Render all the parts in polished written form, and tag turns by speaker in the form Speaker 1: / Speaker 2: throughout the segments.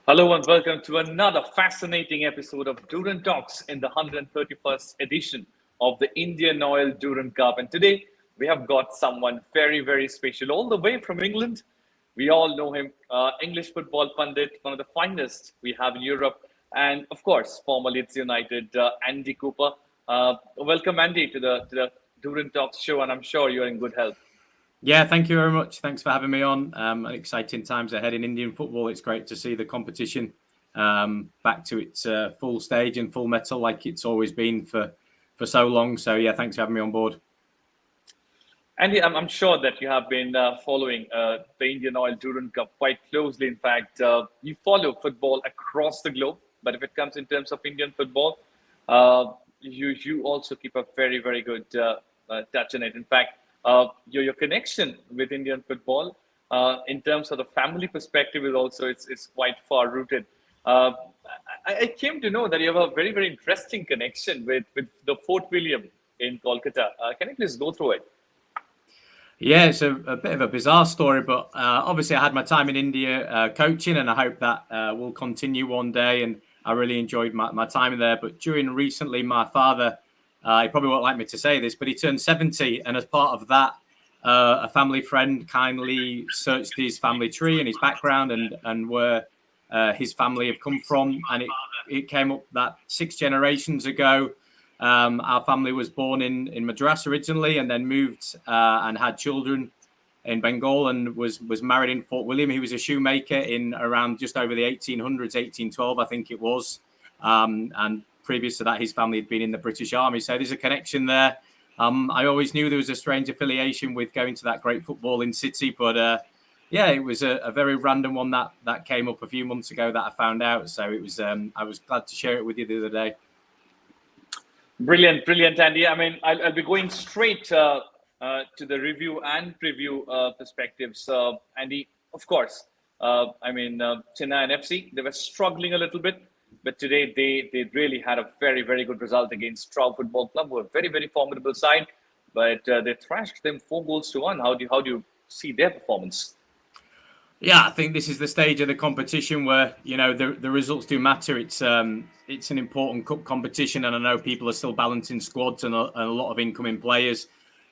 Speaker 1: Hello and welcome to another fascinating episode of Durand Talks in the 131st edition of the Indian Oil Durand Cup. And today we have got someone very, very special, all the way from England. We all know him, English football pundit, one of the finest we have in Europe, and of course, former Leeds United, Andy Cooper. Welcome, Andy, to the Durand Talks show, and I'm sure you're in good health.
Speaker 2: Yeah, thank you very much. Thanks for having me on. Exciting times ahead in Indian football. It's great to see the competition back to its full stage and full metal like it's always been for so long. So, yeah, thanks for having me on board.
Speaker 1: Andy, I'm sure that you have been following the Indian Oil Durand Cup quite closely. In fact, you follow football across the globe, but if it comes in terms of Indian football, you also keep a very, very good touch on it. In fact, your connection with Indian football, in terms of the family perspective, is also it's quite far rooted. Uh, I came to know that you have a very, very interesting connection with the Fort William in Kolkata. Can you please go through it?
Speaker 2: Yeah, it's a bit of a bizarre story, but obviously I had my time in India coaching, and I hope that will continue one day. And I really enjoyed my time there. But during recently, my father, he probably won't like me to say this, but he turned 70. And as part of that, a family friend kindly searched his family tree and his background and where his family have come from. And it came up that 6 generations ago, our family was born in Madras originally, and then moved and had children in Bengal, and was married in Fort William. He was a shoemaker in around just over the 1800s, 1812, I think it was. And previous to that, his family had been in the British Army. So there's a connection there. I always knew there was a strange affiliation with going to that great footballing city, but yeah, it was a very random one that came up a few months ago that I found out. So it was I was glad to share it with you the other day.
Speaker 1: Brilliant, brilliant, Andy. I mean, I'll be going straight to the review and preview perspectives. Andy, of course, Chennai and FC, they were struggling a little bit, but today they really had a very, very good result against Stroud Football Club, who are a very, very formidable side, but they thrashed them 4 goals to 1. How do you see their performance?
Speaker 2: Yeah, I think this is the stage of the competition where the results do matter. It's an important cup competition, and I know people are still balancing squads and a lot of incoming players,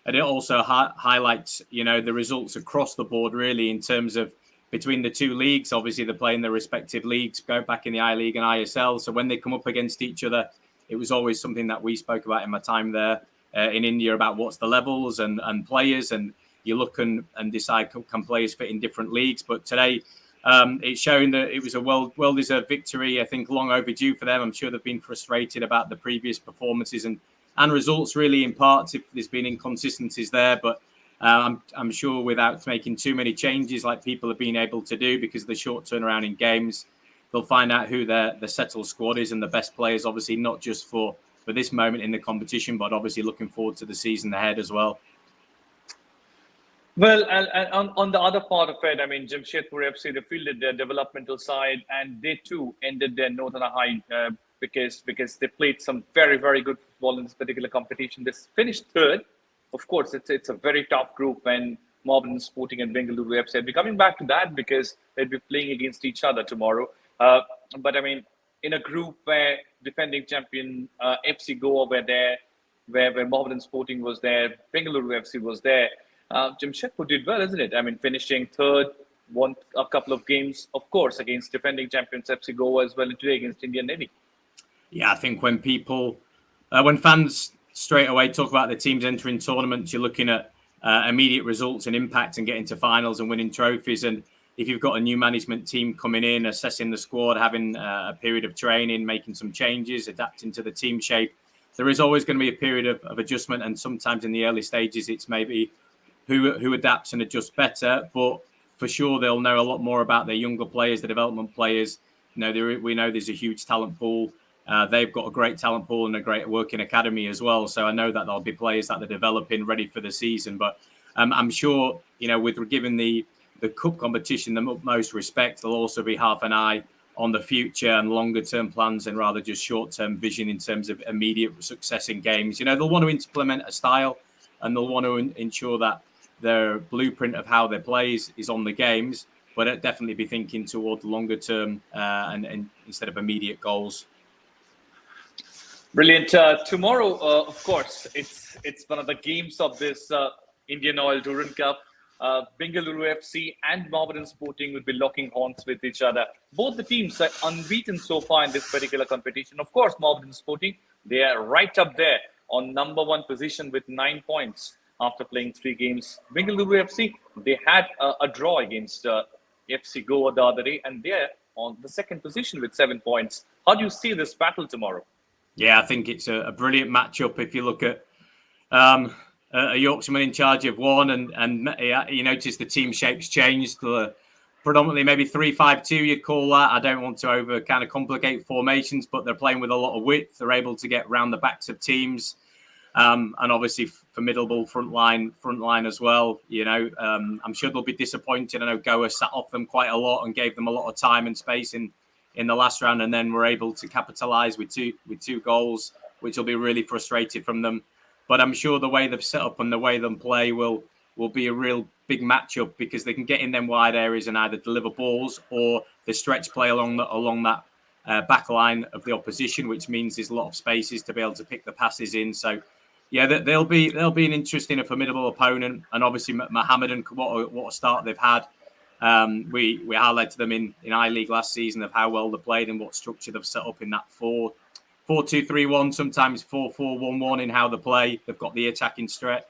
Speaker 2: and it also highlights the results across the board really in terms of between the two leagues. Obviously, they're playing their respective leagues, go back in the I League and ISL. So when they come up against each other, it was always something that we spoke about in my time there in India about what's the levels and players, and you look and decide can players fit in different leagues. But today, it's showing that it was a well-deserved victory. I think long overdue for them. I'm sure they've been frustrated about the previous performances and results, really, in parts, if there's been inconsistencies there. But I'm sure without making too many changes like people have been able to do because of the short turnaround in games, they'll find out who the settled squad is and the best players, obviously, not just for this moment in the competition, but obviously looking forward to the season ahead as well.
Speaker 1: Well, and on the other part of it, I mean, Jamshedpur FC, they fielded their developmental side, and they too ended their note on a high because they played some very, very good football in this particular competition. They finished third. Of course, it's a very tough group when Mohammedan Sporting and Bengaluru FC. I'll be coming back to that because they'll be playing against each other tomorrow. But I mean, in a group where defending champion FC Goa were there, where Mohammedan Sporting was there, Bengaluru FC was there. Jamshedpur did well, isn't it? I mean, finishing third, won a couple of games, of course, against defending champions FC Goa as well, and today against Indian Navy.
Speaker 2: Yeah, I think when fans straight away talk about the teams entering tournaments, you're looking at immediate results and impact and getting to finals and winning trophies. And if you've got a new management team coming in, assessing the squad, having a period of training, making some changes, adapting to the team shape, there is always going to be a period of adjustment. And sometimes in the early stages, it's maybe who adapts and adjusts better, but for sure they'll know a lot more about their younger players, the development players. We know there's a huge talent pool. They've got a great talent pool and a great working academy as well. So I know that there'll be players that they're developing ready for the season. But I'm sure, with giving the cup competition the utmost respect, there'll also be half an eye on the future and longer term plans and rather just short term vision in terms of immediate success in games. They'll want to implement a style and they'll want to ensure that their blueprint of how they play is on the games. but I'd definitely be thinking toward the longer term and instead of immediate goals.
Speaker 1: Brilliant. Tomorrow, of course, it's one of the games of this Indian Oil Durand Cup. Bengaluru FC and Mohammedan Sporting will be locking horns with each other. Both the teams are unbeaten so far in this particular competition. Of course, Mohammedan Sporting, they are right up there on number 1 position with 9 points after playing 3 games. Bengaluru FC, they had a draw against FC Goa the other day, and they're on the 2nd position with 7 points. How do you see this battle tomorrow?
Speaker 2: Yeah, I think it's a brilliant matchup. If you look at a Yorkshireman in charge of one, and you notice the team shape's changed. Predominantly maybe 3-5-2, you'd call that. I don't want to over kind of complicate formations, but they're playing with a lot of width. They're able to get round the backs of teams, and obviously formidable front line as well. I'm sure they'll be disappointed. I know Goa sat off them quite a lot and gave them a lot of time and space in the last round, and then were able to capitalise with two goals, which will be really frustrated from them. But I'm sure the way they've set up and the way they play will be a real big matchup, because they can get in them wide areas and either deliver balls or the stretch play along that back line of the opposition, which means there's a lot of spaces to be able to pick the passes in. So, yeah, they'll be an interesting and formidable opponent. And obviously, Mohammedan, what a start they've had. We highlighted them in I-League last season of how well they played and what structure they've set up in that 4-2-3-1, sometimes 4-4-1-1 in how they play. They've got the attacking threat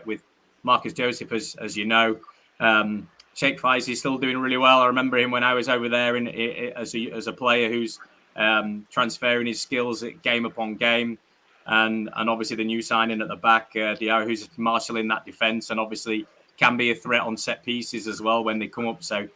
Speaker 2: with Marcus Joseph, as you know. Sheikh Faiz is still doing really well. I remember him when I was over there as a player who's transferring his skills game upon game. And obviously the new signing at the back, Diarra, who's marshalling that defence, and obviously can be a threat on set pieces as well when they come up. So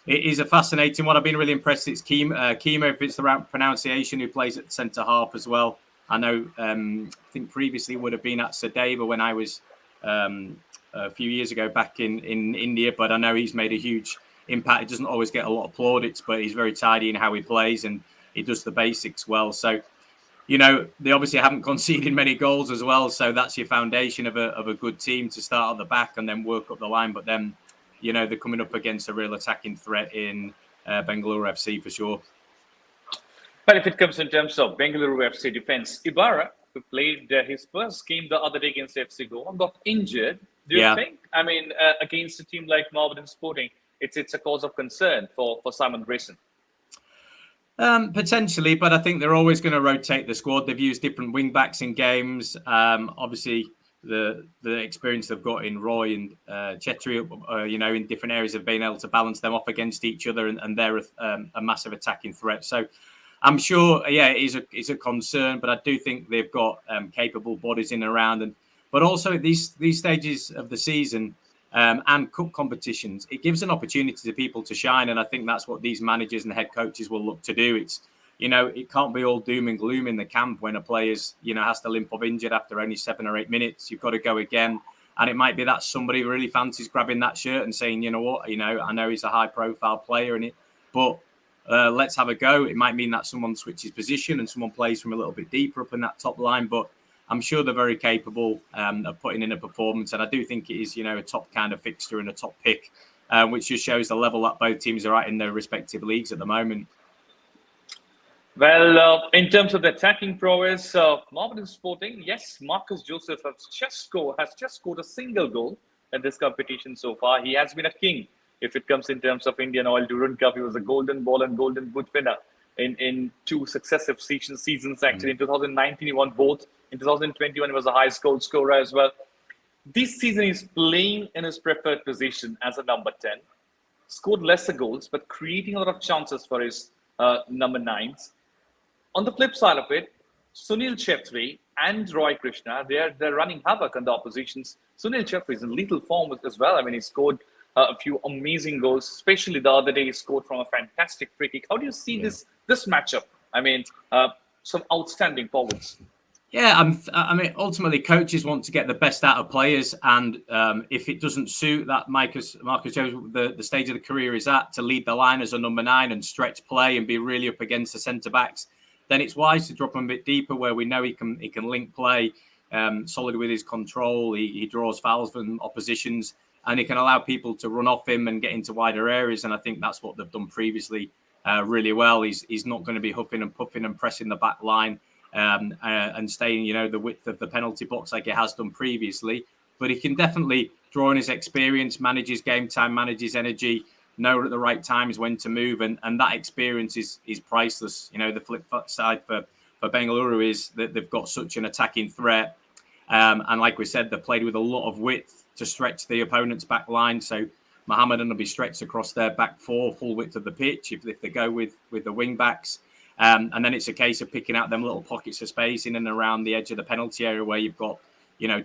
Speaker 2: it is a fascinating one. I've been really impressed. It's Kimo, if it's the right pronunciation, who plays at centre half as well. I know, I think previously would have been at Sadeva when I was a few years ago back in India, but I know he's made a huge impact. He doesn't always get a lot of plaudits, but he's very tidy in how he plays and he does the basics well. So, they obviously haven't conceded many goals as well. So that's your foundation of a good team to start at the back and then work up the line. But then, they're coming up against a real attacking threat in Bengaluru FC for sure.
Speaker 1: But if it comes in terms of Bengaluru FC defense, Ibarra, who played his first game the other day against FC Goa, got injured. Do you think, against a team like Mohammedan Sporting, it's a cause of concern for Simon Grayson?
Speaker 2: Potentially, but I think they're always going to rotate the squad. They've used different wing backs in games. Obviously, the experience they've got in Roy and Chetri, in different areas have been able to balance them off against each other, and they're a massive attacking threat. So I'm sure, it is a concern, but I do think they've got capable bodies in and around. But also at these stages of the season and cup competitions, it gives an opportunity to people to shine. And I think that's what these managers and head coaches will look to do. It's, it can't be all doom and gloom in the camp when a player's, has to limp up injured after only 7 or 8 minutes. You've got to go again. And it might be that somebody really fancies grabbing that shirt and saying, you know what, I know he's a high profile player but let's have a go. It might mean that someone switches position and someone plays from a little bit deeper up in that top line. But I'm sure they're very capable of putting in a performance. And I do think it is, a top kind of fixture and a top pick, which just shows the level that both teams are at in their respective leagues at the moment.
Speaker 1: Well, in terms of the attacking prowess, Mohammedan Sporting, yes, Marcus Joseph has just scored a single goal in this competition so far. He has been a king if it comes in terms of Indian Oil Durand Cup. He was a golden ball and golden boot winner in 2 successive seasons. Actually, in 2019, he won both. In 2021, he was a highest goal scorer as well. This season, he's playing in his preferred position as a number 10. Scored lesser goals, but creating a lot of chances for his number 9s. On the flip side of it, Sunil Chhetri and Roy Krishna, they're running havoc on the oppositions. Sunil Chhetri is in lethal form as well. I mean, he scored a few amazing goals, especially the other day he scored from a fantastic free kick. How do you see this matchup? I mean, some outstanding forwards.
Speaker 2: Yeah, ultimately, coaches want to get the best out of players, and if it doesn't suit that Marcus Jones, the stage of the career is at, to lead the line as a number 9 and stretch play and be really up against the centre backs, then it's wise to drop him a bit deeper where we know he can link play, solid with his control. He draws fouls from oppositions. and he can allow people to run off him and get into wider areas. And I think that's what they've done previously really well. He's not going to be huffing and puffing and pressing the back line and staying, the width of the penalty box like he has done previously. But he can definitely draw on his experience, manage his game time, manage his energy, know at the right times when to move, and that experience is priceless. The flip side for Bengaluru is that they've got such an attacking threat, and like we said, they've played with a lot of width to stretch the opponent's back line. So Mohammedan will be stretched across their back four, full width of the pitch if they go with the wing backs. And then it's a case of picking out them little pockets of space in and around the edge of the penalty area where you've got,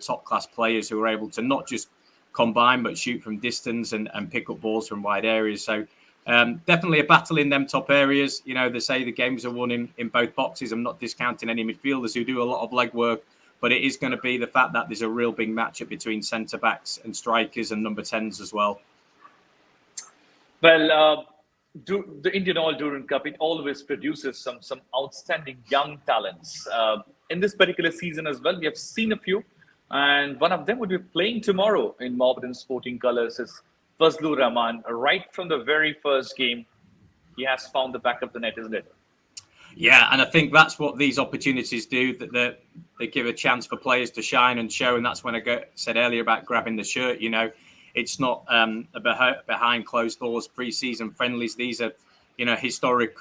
Speaker 2: top class players who are able to not just combine but shoot from distance and pick up balls from wide areas. So definitely a battle in them top areas. They say the games are won in both boxes. I'm not discounting any midfielders who do a lot of legwork, but it is going to be the fact that there's a real big matchup between centre backs and strikers and number 10s as well.
Speaker 1: Well, the Indian Oil Durand Cup, it always produces some outstanding young talents. In this particular season as well, we have seen a few, and one of them would be playing tomorrow in Mohammedan Sporting colours is Fazlur Rahman. Right from the very first game, he has found the back of the net, isn't it?
Speaker 2: Yeah, and I think that's what these opportunities do, that they give a chance for players to shine and show. And that's when I said earlier about grabbing the shirt. It's not behind closed doors pre-season friendlies. These are, historic,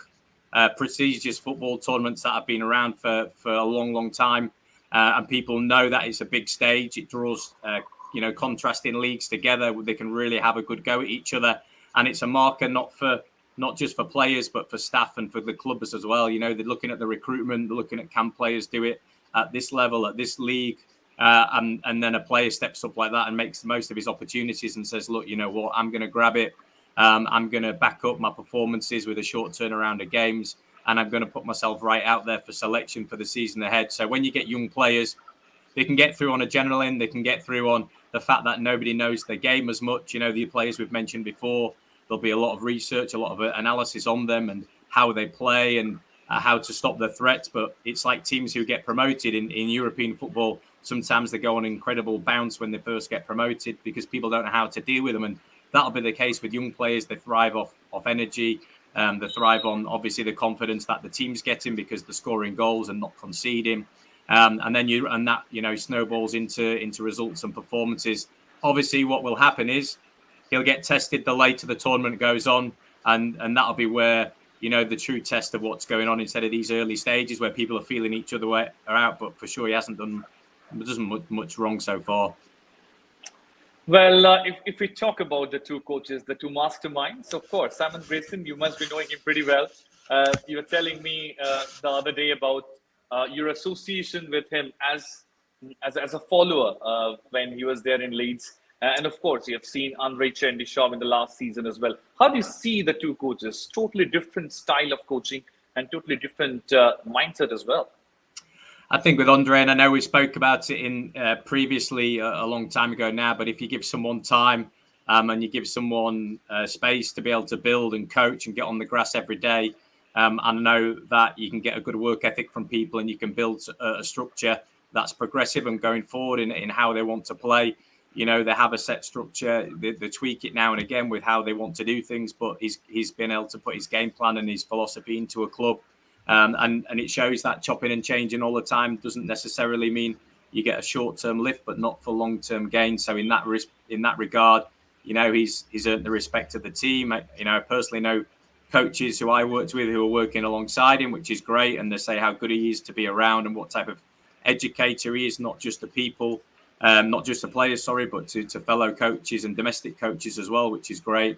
Speaker 2: prestigious football tournaments that have been around for a long, long time. And people know that it's a big stage. It draws, contrasting leagues together. They can really have a good go at each other. And it's a marker not just for players, but for staff and for the clubs as well. They're looking at the recruitment, they're looking at can players do it at this level, at this league. And then a player steps up like that and makes the most of his opportunities and says, look, you know what, I'm going to grab it. I'm going to back up my performances with a short turnaround of games. And I'm going to put myself right out there for selection for the season ahead. So when you get young players, they can get through on adrenaline. They can get through on the fact that nobody knows their game as much. The players we've mentioned before, there'll be a lot of research, a lot of analysis on them and how they play and how to stop the threats. But it's like teams who get promoted in European football. Sometimes they go on an incredible bounce when they first get promoted because people don't know how to deal with them. And that'll be the case with young players. They thrive off energy. They thrive on, obviously, the confidence that the team's getting because they're scoring goals and not conceding. And that snowballs into results and performances. Obviously, what will happen is he'll get tested the later the tournament goes on, and that'll be where, the true test of what's going on instead of these early stages where people are feeling each other are out. But for sure, he hasn't done much wrong so far.
Speaker 1: Well, if we talk about the two coaches, the two masterminds, of course, Simon Grayson, you must be knowing him pretty well. You were telling me the other day about your association with him as a follower when he was there in Leeds. And of course, you have seen Andre Chandishov in the last season as well. How do you see the two coaches? Totally different style of coaching and totally different mindset as well.
Speaker 2: I think with Andre, and I know we spoke about it in previously a long time ago now, but if you give someone time and you give someone space to be able to build and coach and get on the grass every day, I know that you can get a good work ethic from people and you can build a structure that's progressive and going forward in how they want to play. They have a set structure. They tweak it now and again with how they want to do things, but he's been able to put his game plan and his philosophy into a club. And it shows that chopping and changing all the time doesn't necessarily mean you get a short-term lift, but not for long-term gain. So in that regard, he's earned the respect of the team. I personally know coaches who I worked with who are working alongside him, which is great, and they say how good he is to be around and what type of educator he is, not just the people, not just the players, but to fellow coaches and domestic coaches as well, which is great.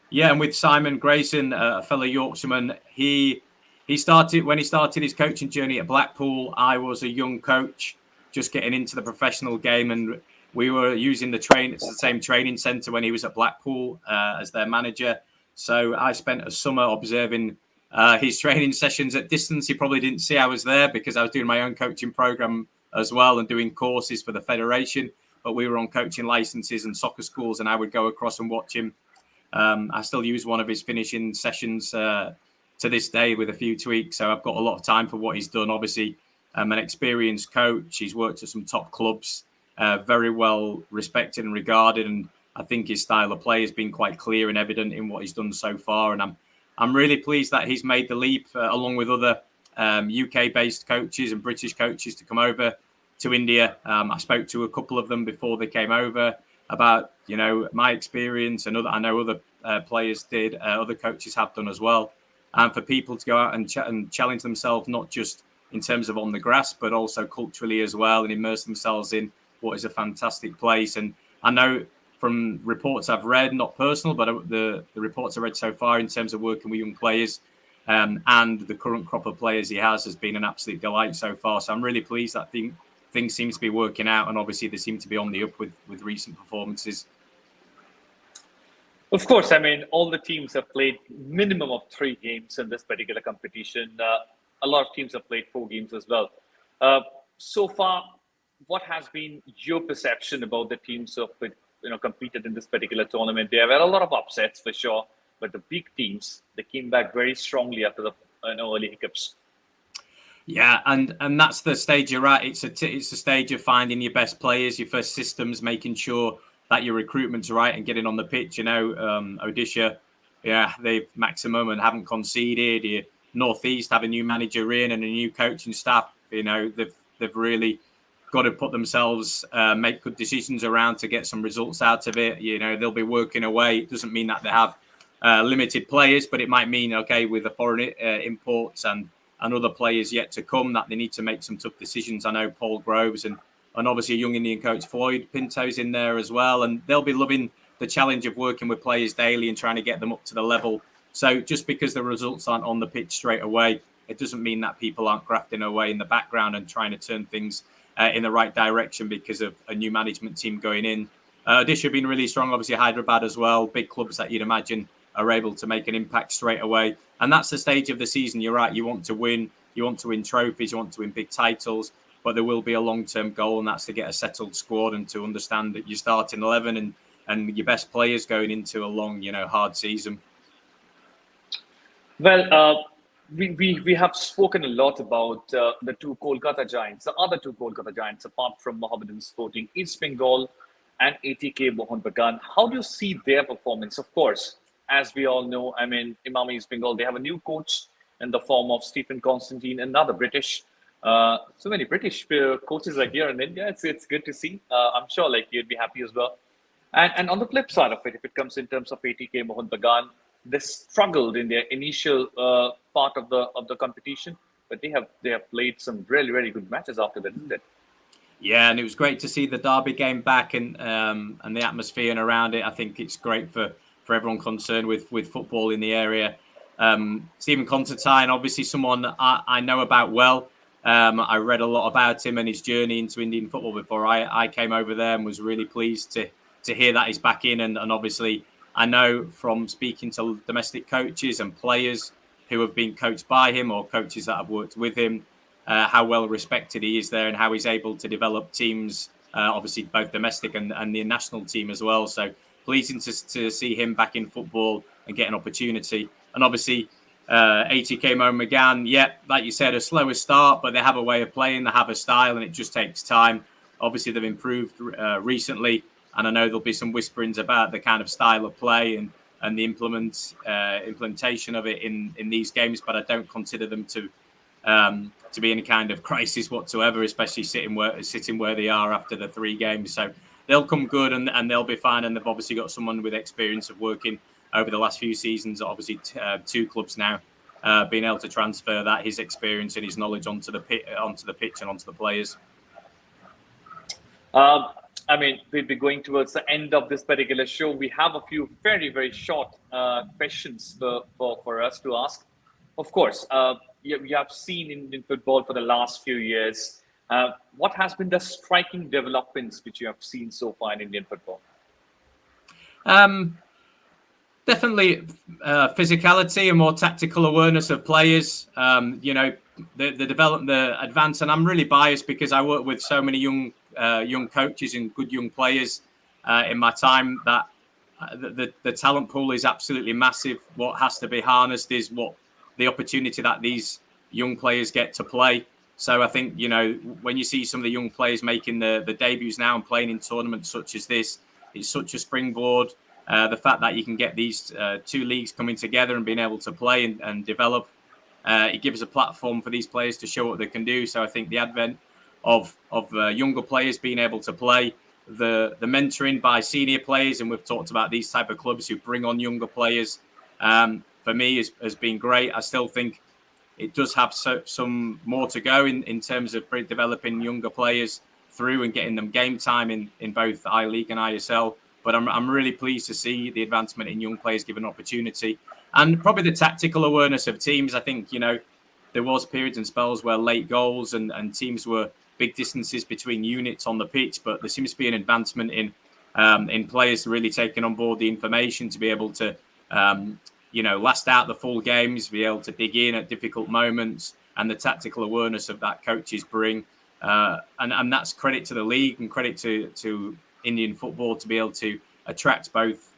Speaker 2: Yeah, and with Simon Grayson, a fellow Yorkshireman, He started his coaching journey at Blackpool. I was a young coach just getting into the professional game, and we were using the same training centre when he was at Blackpool as their manager. So I spent a summer observing his training sessions at distance. He probably didn't see I was there because I was doing my own coaching program as well and doing courses for the federation. But we were on coaching licenses and soccer schools, and I would go across and watch him. I still use one of his finishing sessions to this day with a few tweaks. So I've got a lot of time for what he's done. Obviously, an experienced coach. He's worked at some top clubs, very well respected and regarded. And I think his style of play has been quite clear and evident in what he's done so far. And I'm really pleased that he's made the leap along with other UK-based coaches and British coaches to come over to India. I spoke to a couple of them before they came over about, my experience, and I know other players did, other coaches have done as well. And for people to go out and challenge themselves, not just in terms of on the grass, but also culturally as well, and immerse themselves in what is a fantastic place. And I know from reports I've read, not personal, but the reports I've read so far in terms of working with young players and the current crop of players he has been an absolute delight so far. So I'm really pleased that things seem to be working out, and obviously they seem to be on the up with recent performances.
Speaker 1: Of course, all the teams have played minimum of 3 games in this particular competition. A lot of teams have played 4 games as well. So far, what has been your perception about the teams who have competed in this particular tournament? There were a lot of upsets for sure, but the big teams, they came back very strongly after the early hiccups.
Speaker 2: Yeah, and that's the stage you're at. It's a stage of finding your best players, your first systems, making sure that your recruitment's right and getting on the pitch. Odisha, they've maximum and haven't conceded. Northeast have a new manager in and a new coaching staff. They've really got to put themselves, make good decisions around to get some results out of it. They'll be working away. It doesn't mean that they have limited players, but it might mean, with the foreign imports and other players yet to come, that they need to make some tough decisions. I know Paul Groves and obviously a young Indian coach, Floyd Pinto's in there as well. And they'll be loving the challenge of working with players daily and trying to get them up to the level. So just because the results aren't on the pitch straight away, it doesn't mean that people aren't grafting away in the background and trying to turn things in the right direction because of a new management team going in. Odisha have been really strong, obviously Hyderabad as well. Big clubs that you'd imagine are able to make an impact straight away. And that's the stage of the season. You're right. You want to win. You want to win trophies. You want to win big titles. But there will be a long-term goal, and that's to get a settled squad and to understand that you're starting 11 and your best players going into a long, hard season.
Speaker 1: Well, we have spoken a lot about the 2 Kolkata Giants, the other 2 Kolkata Giants, apart from Mohammedan Sporting, East Bengal and ATK Mohun Bagan. How do you see their performance? Of course, as we all know, Imam East Bengal, they have a new coach in the form of Stephen Constantine, another British. So many British coaches are here in India. It's good to see. I'm sure you'd be happy as well. And on the flip side of it, if it comes in terms of ATK Mohun Bagan, they struggled in their initial part of the competition, but they have played some really, really good matches after that, didn't it?
Speaker 2: Yeah, and it was great to see the derby game back and the atmosphere and around it. I think it's great for everyone concerned with football in the area. Stephen Constantine, obviously someone I know about well. I read a lot about him and his journey into Indian football before I came over there, and was really pleased to hear that he's back in. And obviously, I know from speaking to domestic coaches and players who have been coached by him or coaches that have worked with him, how well respected he is there and how he's able to develop teams, obviously both domestic and the national team as well. So pleasing to see him back in football and get an opportunity. And obviously, ATK Mohun Bagan, like you said, a slower start, but they have a way of playing, they have a style, and it just takes time. Obviously, they've improved recently, and I know there'll be some whisperings about the kind of style of play and the implementation of it in these games, but I don't consider them to be any kind of crisis whatsoever, especially sitting where they are after the 3 games. So they'll come good and they'll be fine, and they've obviously got someone with experience of working over the last few seasons, obviously 2 clubs now, being able to transfer his experience and his knowledge onto the pitch and onto the players.
Speaker 1: We'll be going towards the end of this particular show. We have a few very, very short questions for us to ask. Of course, we have seen Indian football for the last few years. What has been the striking developments which you have seen so far in Indian football?
Speaker 2: Definitely physicality and more tactical awareness of players. The development, the advance, and I'm really biased because I work with so many young coaches and good young players in my time that the talent pool is absolutely massive. What has to be harnessed is the opportunity that these young players get to play. So I think, when you see some of the young players making the debuts now and playing in tournaments such as this, it's such a springboard. The fact that you can get these two leagues coming together and being able to play and develop, it gives a platform for these players to show what they can do. So I think the advent of younger players being able to play, the mentoring by senior players, and we've talked about these type of clubs who bring on younger players, for me has been great. I still think it does have some more to go in terms of developing younger players through and getting them game time in both I-League and ISL. But I'm really pleased to see the advancement in young players given opportunity, and probably the tactical awareness of teams. I think, there was periods and spells where late goals and teams were big distances between units on the pitch, but there seems to be an advancement in players really taking on board the information to be able to last out the full games, be able to dig in at difficult moments, and the tactical awareness of that coaches bring. And that's credit to the league and credit to Indian football to be able to attract both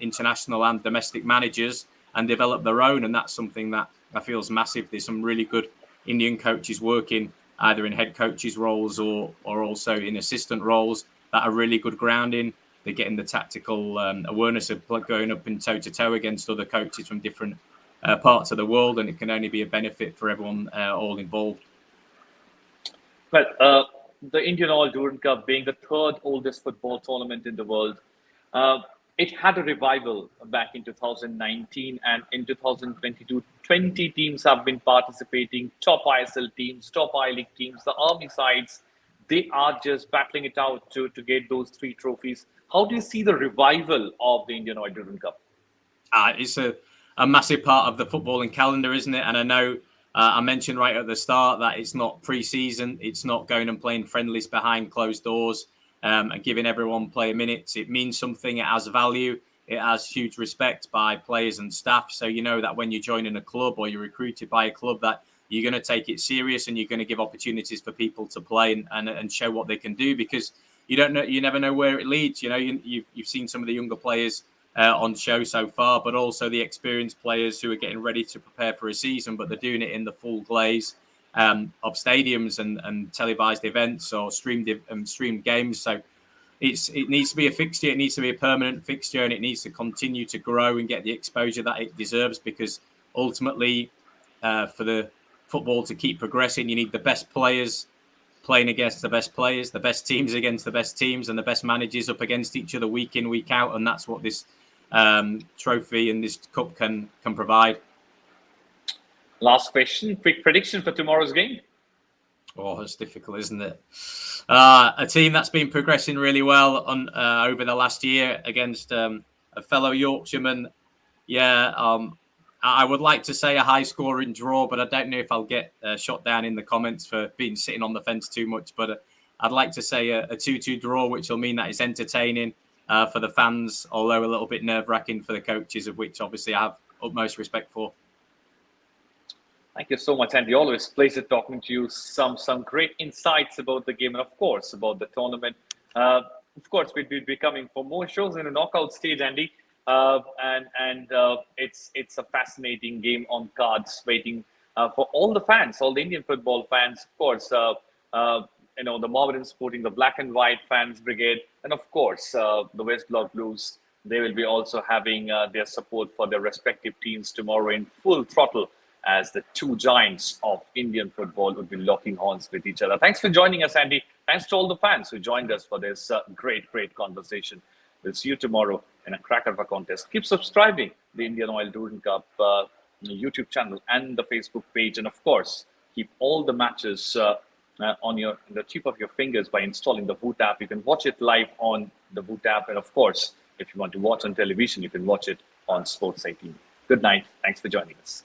Speaker 2: international and domestic managers and develop their own. And that's something that I feel is massive. There's some really good Indian coaches working either in head coaches roles or also in assistant roles that are really good grounding. They're getting the tactical awareness of going up and toe-to-toe against other coaches from different parts of the world, and it can only be a benefit for everyone all involved.
Speaker 1: Well, the Indian Oil Durand Cup being the third oldest football tournament in the world, it had a revival back in 2019, and in 2022, 20 teams have been participating, top ISL teams, top I-League teams, the army sides. They are just battling it out to get those 3 trophies. How do you see the revival of the Indian Oil Durand Cup?
Speaker 2: It's a massive part of the footballing calendar, isn't it? And I know I mentioned right at the start that it's not pre-season. It's not going and playing friendlies behind closed doors and giving everyone player minutes. It means something. It has value. It has huge respect by players and staff. So you know that when you're joining a club or you're recruited by a club, that you're going to take it serious and you're going to give opportunities for people to play and show what they can do, because you don't know, you never know where it leads. You've seen some of the younger players on show so far, but also the experienced players who are getting ready to prepare for a season, but they're doing it in the full glaze of stadiums and televised events or streamed games. So it needs to be a fixture. It needs to be a permanent fixture, and it needs to continue to grow and get the exposure that it deserves, because ultimately for the football to keep progressing, you need the best players playing against the best players, the best teams against the best teams, and the best managers up against each other week in, week out. And that's what this trophy and this cup can provide.
Speaker 1: Last question, quick prediction for tomorrow's game.
Speaker 2: Oh, it's difficult, isn't it? A team that's been progressing really well on over the last year against a fellow Yorkshireman. I would like to say a high-scoring draw, but I don't know if I'll get shot down in the comments for being sitting on the fence too much. But I'd like to say a 2-2 draw, which will mean that it's entertaining for the fans, although a little bit nerve-wracking for the coaches, of which obviously I have utmost respect for.
Speaker 1: Thank you so much, Andy. Always a pleasure talking to you. Some great insights about the game and, of course, about the tournament. Of course, we'll be coming for more shows in the knockout stage, Andy. It's a fascinating game on cards, waiting for all the fans, all the Indian football fans. Of course, the Mohammedan Sporting, the Black and White Fans Brigade, and of course the West Block Blues. They will be also having their support for their respective teams tomorrow in full throttle, as the two giants of Indian football would be locking horns with each other. Thanks for joining us, Andy. Thanks to all the fans who joined us for this great conversation. We'll see you tomorrow in a cracker of a contest. Keep subscribing the Indian Oil Durand Cup YouTube channel and the Facebook page. And of course, keep all the matches on the tip of your fingers by installing the Voot app. You can watch it live on the Voot app. And of course, if you want to watch on television, you can watch it on Sports 18. Good night. Thanks for joining us.